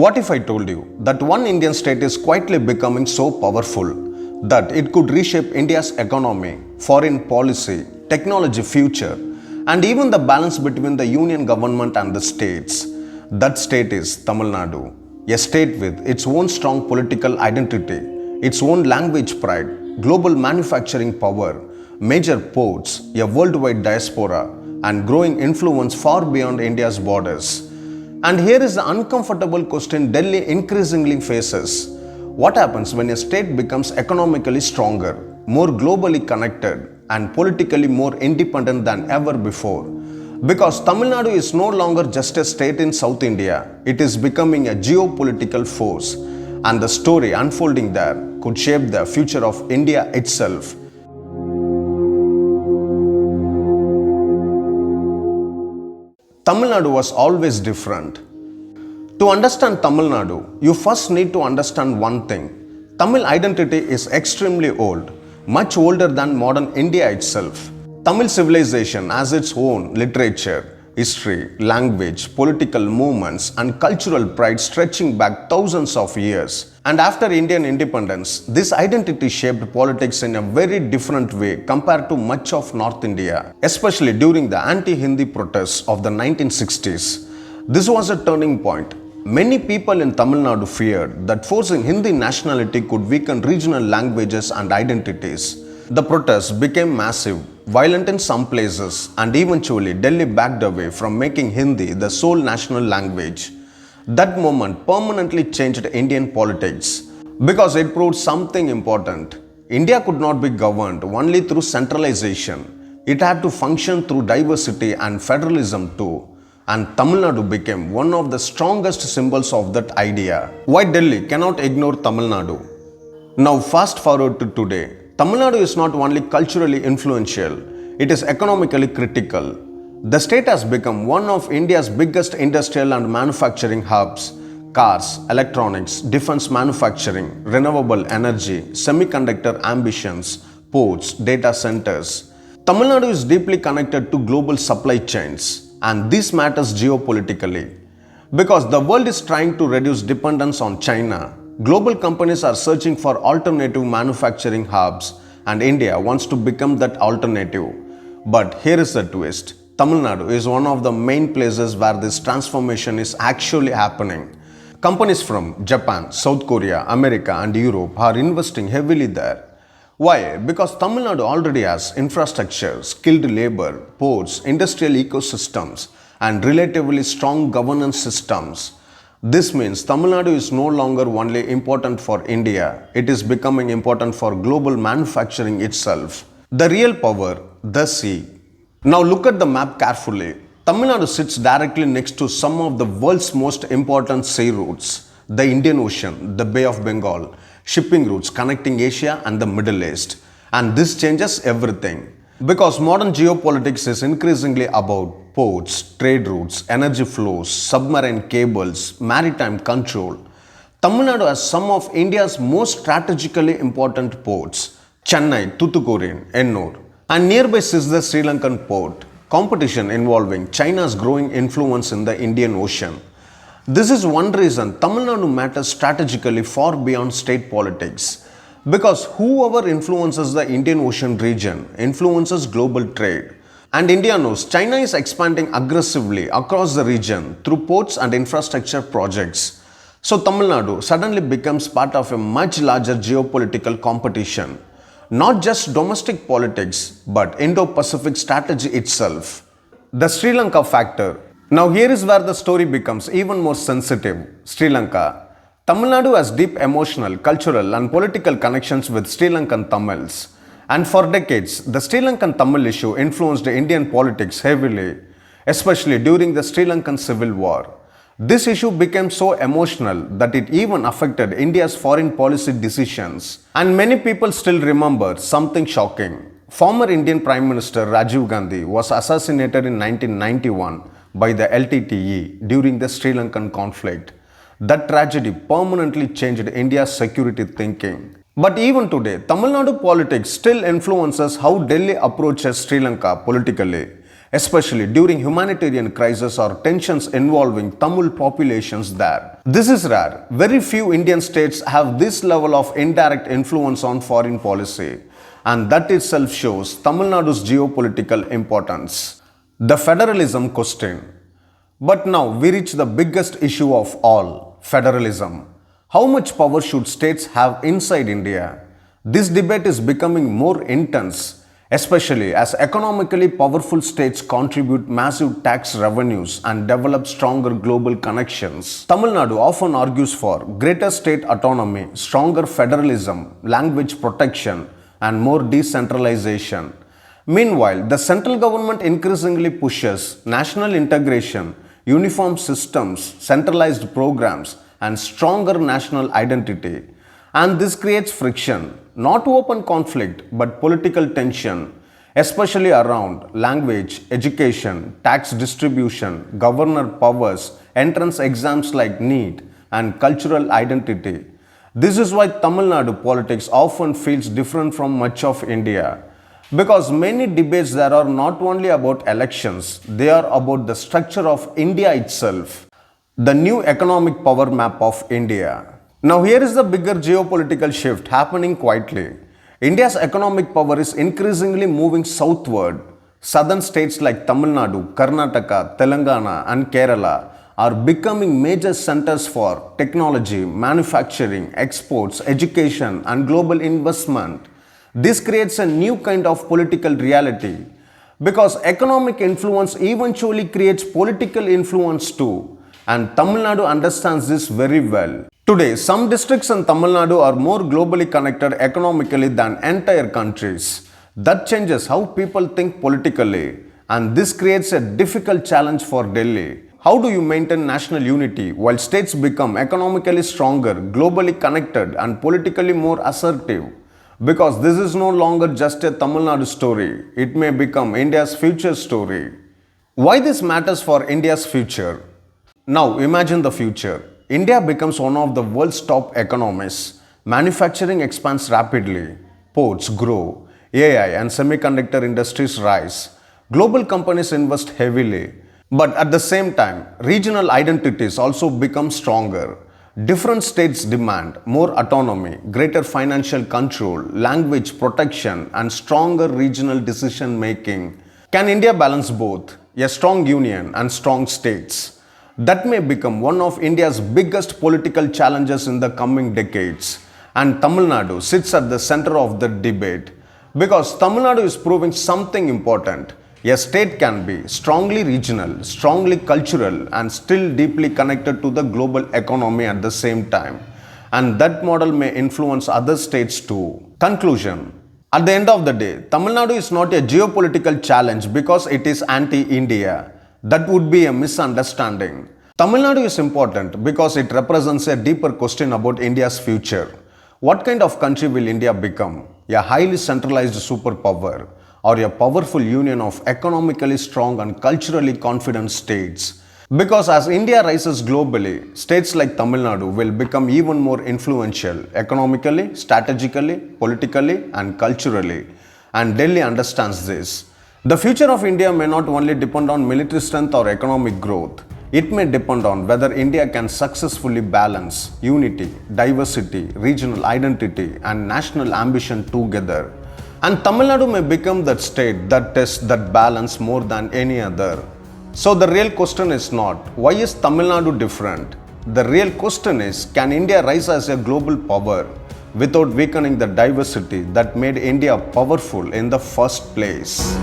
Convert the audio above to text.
What if I told you that one Indian state is quietly becoming so powerful that it could reshape India's economy, foreign policy, technology future, and even the balance between the union government and the states? That state is Tamil Nadu, a state with its own strong political identity, its own language pride, global manufacturing power, major ports, a worldwide diaspora, and growing influence far beyond India's borders. And here is the uncomfortable question Delhi increasingly faces. What happens when a state becomes economically stronger, more globally connected, and politically more independent than ever before? Because Tamil Nadu is no longer just a state in South India, it is becoming a geopolitical force, and the story unfolding there could shape the future of India itself. Tamil Nadu was always different. To understand Tamil Nadu, you first need to understand one thing. Tamil identity is extremely old, much older than modern India itself. Tamil civilization has its own literature, history, language, political movements, and cultural pride stretching back thousands of years. And after Indian independence, this identity shaped politics in a very different way compared to much of North India, especially during the anti-Hindi protests of the 1960s. This was a turning point. Many people in Tamil Nadu feared that forcing Hindi nationality could weaken regional languages and identities. The protests became massive, violent in some places, and eventually Delhi backed away from making Hindi the sole national language. That moment permanently changed Indian politics because it proved something important. India could not be governed only through centralization. It had to function through diversity and federalism too. And Tamil Nadu became one of the strongest symbols of that idea. Why Delhi cannot ignore Tamil Nadu? Now fast forward to today. Tamil Nadu is not only culturally influential, it is economically critical. The state has become one of India's biggest industrial and manufacturing hubs. Cars, electronics, defense manufacturing, renewable energy, semiconductor ambitions, ports, data centers. Tamil Nadu is deeply connected to global supply chains, and this matters geopolitically. Because the world is trying to reduce dependence on China, global companies are searching for alternative manufacturing hubs, and India wants to become that alternative. But here is the twist. Tamil Nadu is one of the main places where this transformation is actually happening. Companies from Japan, South Korea, America, and Europe are investing heavily there. Why? Because Tamil Nadu already has infrastructure, skilled labor, ports, industrial ecosystems, and relatively strong governance systems. This means Tamil Nadu is no longer only important for India, it is becoming important for global manufacturing itself. The real power, the sea. Now look at the map carefully. Tamil Nadu sits directly next to some of the world's most important sea routes. The Indian Ocean, the Bay of Bengal, shipping routes connecting Asia and the Middle East. And this changes everything. Because modern geopolitics is increasingly about ports, trade routes, energy flows, submarine cables, maritime control. Tamil Nadu has some of India's most strategically important ports. Chennai, Tuticorin, Ennore. And nearby sits the Sri Lankan port. Competition involving China's growing influence in the Indian Ocean. This is one reason Tamil Nadu matters strategically far beyond state politics. Because whoever influences the Indian Ocean region influences global trade. And India knows China is expanding aggressively across the region through ports and infrastructure projects. So Tamil Nadu suddenly becomes part of a much larger geopolitical competition. Not just domestic politics, but Indo-Pacific strategy itself. The Sri Lanka factor. Now here is where the story becomes even more sensitive. Sri Lanka. Tamil Nadu has deep emotional, cultural and political connections with Sri Lankan Tamils. And for decades, the Sri Lankan Tamil issue influenced Indian politics heavily, especially during the Sri Lankan Civil War. This issue became so emotional that it even affected India's foreign policy decisions. And many people still remember something shocking. Former Indian Prime Minister Rajiv Gandhi was assassinated in 1991 by the LTTE during the Sri Lankan conflict. That tragedy permanently changed India's security thinking. But even today, Tamil Nadu politics still influences how Delhi approaches Sri Lanka politically. especially during humanitarian crises or tensions involving Tamil populations there. This is rare. Very few Indian states have this level of indirect influence on foreign policy, and that itself shows Tamil Nadu's geopolitical importance. The federalism question. But now we reach the biggest issue of all, federalism. How much power should states have inside India? This debate is becoming more intense, especially as economically powerful states contribute massive tax revenues and develop stronger global connections. Tamil Nadu often argues for greater state autonomy, stronger federalism, language protection, and more decentralization. Meanwhile, the central government increasingly pushes national integration, uniform systems, centralized programs, and stronger national identity. And this creates friction, not open conflict, but political tension, especially around language, education, tax distribution, governor powers, entrance exams like NEET, and cultural identity. This is why Tamil Nadu politics often feels different from much of India. Because many debates there are not only about elections, they are about the structure of India itself, the new economic power map of India. Now here is the bigger geopolitical shift happening quietly. India's economic power is increasingly moving southward. Southern states like Tamil Nadu, Karnataka, Telangana and Kerala are becoming major centers for technology, manufacturing, exports, education and global investment. This creates a new kind of political reality because economic influence eventually creates political influence too, and Tamil Nadu understands this very well. Today, some districts in Tamil Nadu are more globally connected economically than entire countries. That changes how people think politically, and this creates a difficult challenge for Delhi. How do you maintain national unity while states become economically stronger, globally connected, and politically more assertive? Because this is no longer just a Tamil Nadu story, it may become India's future story. Why this matters for India's future? Now imagine the future. India becomes one of the world's top economies. Manufacturing expands rapidly. Ports grow. AI and semiconductor industries rise. Global companies invest heavily. But at the same time, regional identities also become stronger. Different states demand more autonomy, greater financial control, language protection, and stronger regional decision making. Can India balance both? A strong union and strong states. That may become one of India's biggest political challenges in the coming decades. And Tamil Nadu sits at the center of the debate. Because Tamil Nadu is proving something important. A state can be strongly regional, strongly cultural, and still deeply connected to the global economy at the same time. And that model may influence other states too. Conclusion. At the end of the day, Tamil Nadu is not a geopolitical challenge because it is anti-India. That would be a misunderstanding. Tamil Nadu is important because it represents a deeper question about India's future. What kind of country will India become? A highly centralized superpower, or a powerful union of economically strong and culturally confident states? Because as India rises globally, states like Tamil Nadu will become even more influential economically, strategically, politically, and culturally. And Delhi understands this. The future of India may not only depend on military strength or economic growth. It may depend on whether India can successfully balance unity, diversity, regional identity, and national ambition together. And Tamil Nadu may become that state that tests that balance more than any other. So the real question is not, why is Tamil Nadu different? The real question is, can India rise as a global power without weakening the diversity that made India powerful in the first place?